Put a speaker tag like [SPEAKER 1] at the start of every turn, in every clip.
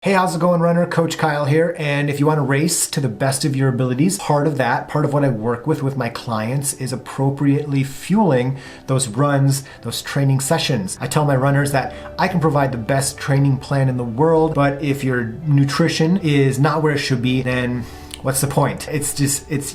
[SPEAKER 1] Hey, how's it going, runner? Coach Kyle here. And if you want to race to the best of your abilities, part of what I work with my clients is appropriately fueling those runs, those training sessions. I tell my runners that I can provide the best training plan in the world, but if your nutrition is not where it should be, then what's the point?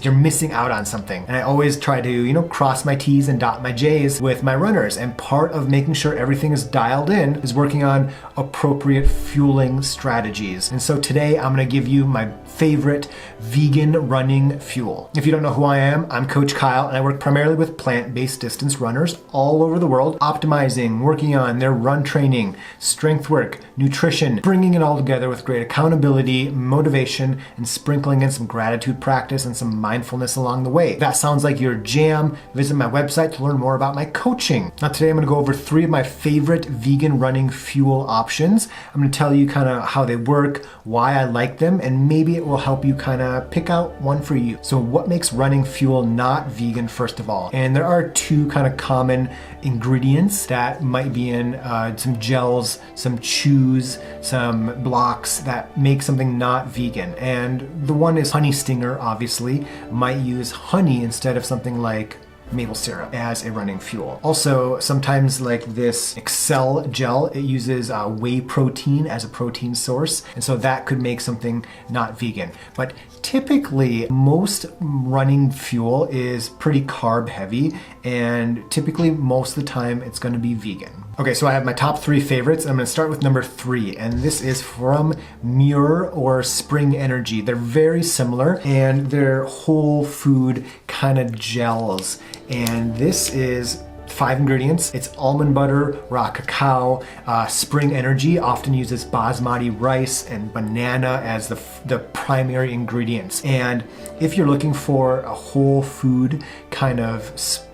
[SPEAKER 1] You're missing out on something. And I always try to, cross my T's and dot my J's with my runners. And part of making sure everything is dialed in is working on appropriate fueling strategies. And so today I'm gonna give you my favorite vegan running fuel. If you don't know who I am, I'm Coach Kyle, and I work primarily with plant-based distance runners all over the world, optimizing, working on their run training, strength work, nutrition, bringing it all together with great accountability, motivation, and sprinkling in some gratitude practice and some mindfulness along the way. If that sounds like your jam, visit my website to learn more about my coaching. Now today I'm gonna go over 3 of my favorite vegan running fuel options. I'm gonna tell you kind of how they work, why I like them, and maybe it will help you kind of pick out one for you. So what makes running fuel not vegan, first of all? And there are 2 kind of common ingredients that might be in some gels, some chews, some blocks that make something not vegan. And the one is honey stinger, obviously. Might use honey instead of something like maple syrup as a running fuel. Also, sometimes like this Excel gel, it uses whey protein as a protein source, and so that could make something not vegan. But typically, most running fuel is pretty carb heavy, and typically most of the time it's going to be vegan. Okay, so I have my top 3 favorites. I'm going to start with number 3, and this is from Muir or Spring Energy. They're very similar, and they're whole food kind of gels. And this is 5 ingredients. It's almond butter, raw cacao, Spring Energy often uses basmati rice and banana as the primary ingredients. And if you're looking for a whole food kind of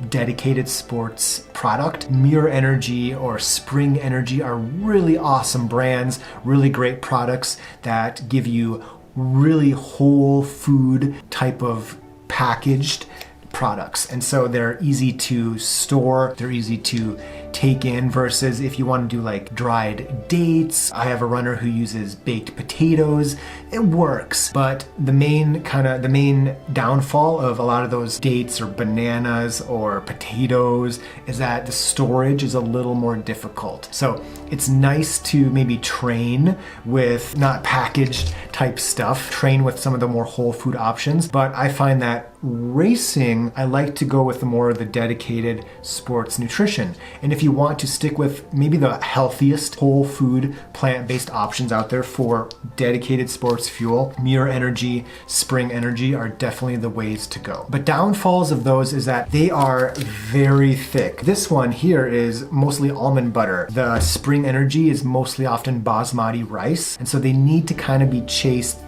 [SPEAKER 1] dedicated sports product, Muir Energy or Spring Energy are really awesome brands, really great products that give you really whole food type of packaged products. And so they're easy to store, they're easy to take in, versus if you want to do like dried dates. I have a runner who uses baked potatoes. It works, but the main downfall of a lot of those dates or bananas or potatoes is that the storage is a little more difficult. So it's nice to maybe train with not packaged type stuff, train with some of the more whole food options, but I find that racing, I like to go with the more of the dedicated sports nutrition. And if you want to stick with maybe the healthiest whole food plant-based options out there for dedicated sports fuel, Muir Energy, Spring Energy are definitely the ways to go. But downfalls of those is that they are very thick. This one here is mostly almond butter. The Spring Energy is mostly often basmati rice. And so they need to kind of be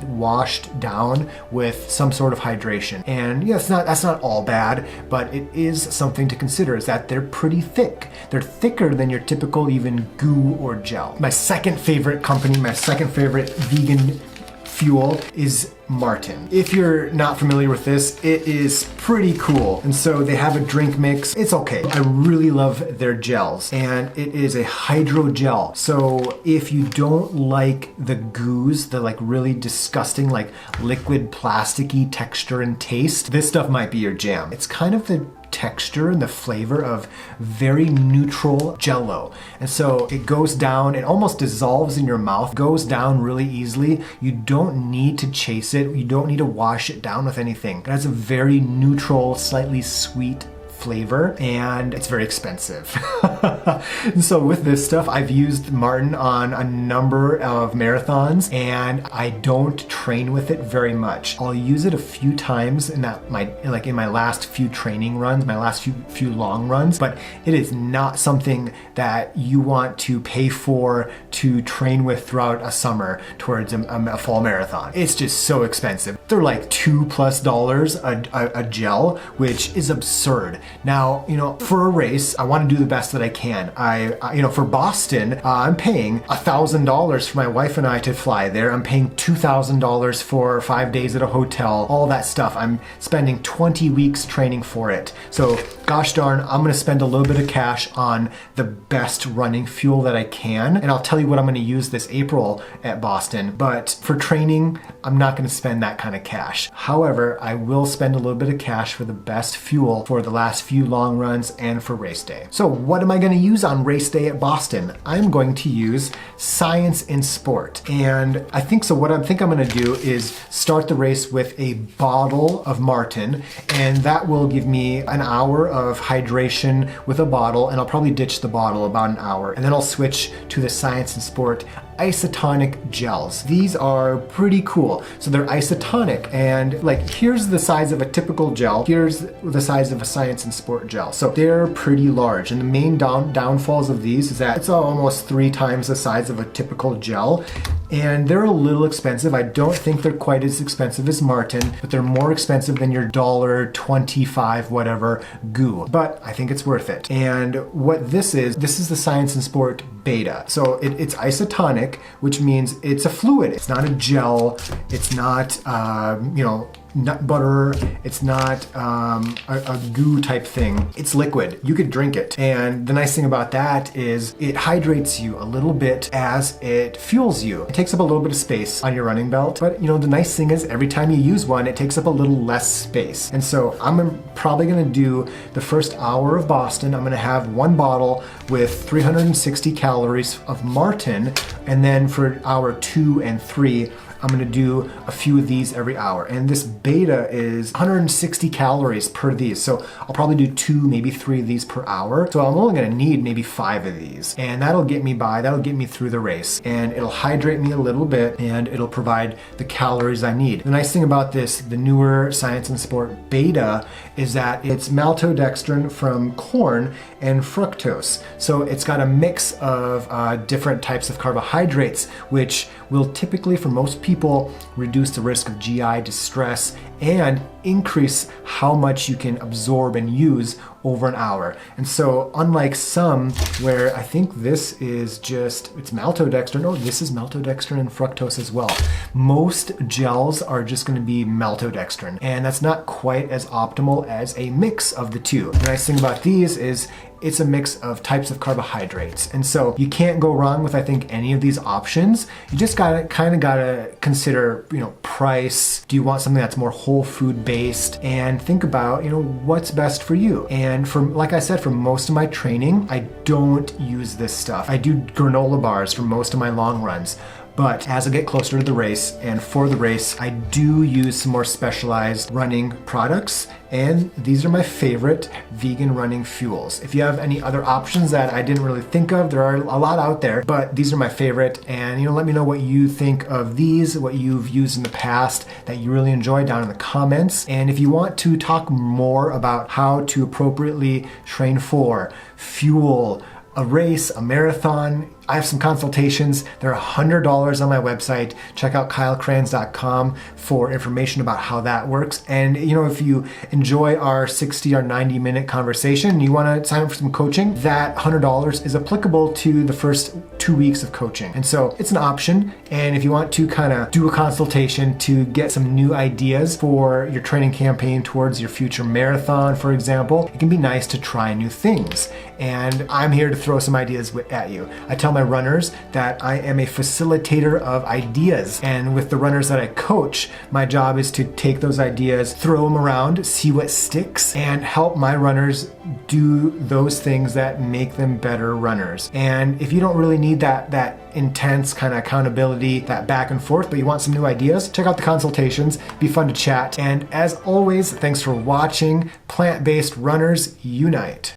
[SPEAKER 1] washed down with some sort of hydration. And yeah, that's not all bad, but it is something to consider, is that they're pretty thick. They're thicker than your typical even goo or gel. My second favorite company, my second favorite vegan fuel is Martin. If you're not familiar with this, it is pretty cool. And so they have a drink mix. It's okay. I really love their gels, and it is a hydrogel. So if you don't like the goos, the like really disgusting like liquid plasticky texture and taste, this stuff might be your jam. It's kind of the texture and the flavor of very neutral jello. And so it goes down, it almost dissolves in your mouth, goes down really easily. You don't need to chase it. You don't need to wash it down with anything. It has a very neutral, slightly sweet flavor, and it's very expensive. And so with this stuff, I've used Martin on a number of marathons, and I don't train with it very much. I'll use it a few times in my last few training runs, my last few long runs, but it is not something that you want to pay for to train with throughout a summer towards a fall marathon. It's just so expensive. They're like $2+ a gel, which is absurd. Now, for a race, I want to do the best that I can. For Boston, I'm paying $1,000 for my wife and I to fly there. I'm paying $2,000 for 5 days at a hotel, all that stuff. I'm spending 20 weeks training for it. So gosh darn, I'm going to spend a little bit of cash on the best running fuel that I can. And I'll tell you what I'm going to use this April at Boston. But for training, I'm not going to spend that kind of cash. However, I will spend a little bit of cash for the best fuel for the last few long runs and for race day. So what am I going to use on race day at Boston? I'm going to use Science in Sport. And I think so. What I think I'm going to do is start the race with a bottle of Martin, and that will give me an hour of hydration with a bottle, and I'll probably ditch the bottle about an hour, and then I'll switch to the Science in Sport isotonic gels. These are pretty cool. So they're isotonic, and here's the size of a typical gel. Here's the size of a Science in Sport gel. So they're pretty large, and the main downfalls of these is that it's almost 3 times the size of a typical gel, and they're a little expensive. I don't think they're quite as expensive as Martin, but they're more expensive than your $1.25 whatever goo. But I think it's worth it. And what this is the Science in Sport Beta. So it's isotonic, which means it's a fluid. It's not a gel. It's not, nut butter. It's not a goo type thing. It's liquid. You could drink it. And the nice thing about that is it hydrates you a little bit as it fuels you. It takes up a little bit of space on your running belt, but the nice thing is every time you use one, it takes up a little less space. And so I'm probably going to do the first hour of Boston. I'm going to have one bottle with 360 calories of Martin, and then for hour 2 and 3, I'm going to do a few of these every hour. And this beta is 160 calories per these. So I'll probably do 2, maybe 3 of these per hour. So I'm only going to need maybe 5 of these. And that'll get me through the race. And it'll hydrate me a little bit, and it'll provide the calories I need. The nice thing about this, the newer Science in Sport Beta, is that it's maltodextrin from corn and fructose. So it's got a mix of different types of carbohydrates, which will typically, for most people, reduce the risk of GI distress and increase how much you can absorb and use over an hour. And so unlike some where I think this is it's maltodextrin, this is maltodextrin and fructose as well. Most gels are just going to be maltodextrin, and that's not quite as optimal as a mix of the two. The nice thing about these is it's a mix of types of carbohydrates. And so you can't go wrong with, I think, any of these options. You just gotta consider, price. Do you want something that's more whole food based? And think about, what's best for you. And like I said, for most of my training, I don't use this stuff. I do granola bars for most of my long runs. But as I get closer to the race and for the race, I do use some more specialized running products. And these are my favorite vegan running fuels. If you have any other options that I didn't really think of, there are a lot out there, but these are my favorite. And let me know what you think of these, what you've used in the past that you really enjoy down in the comments. And if you want to talk more about how to appropriately train for, fuel, a race, a marathon, I have some consultations. They're $100 on my website. Check out kylecrans.com for information about how that works. And if you enjoy our 60 or 90 minute conversation and you want to sign up for some coaching, that $100 is applicable to the first 2 weeks of coaching. And so it's an option. And if you want to kind of do a consultation to get some new ideas for your training campaign towards your future marathon, for example, it can be nice to try new things. And I'm here to throw some ideas at you. I tell my runners that I am a facilitator of ideas, and with the runners that I coach, my job is to take those ideas, throw them around, see what sticks, and help my runners do those things that make them better runners. And if you don't really need that intense kind of accountability, that back and forth, but you want some new ideas, check out the consultations. Be fun to chat. And as always, thanks for watching. Plant-based runners unite.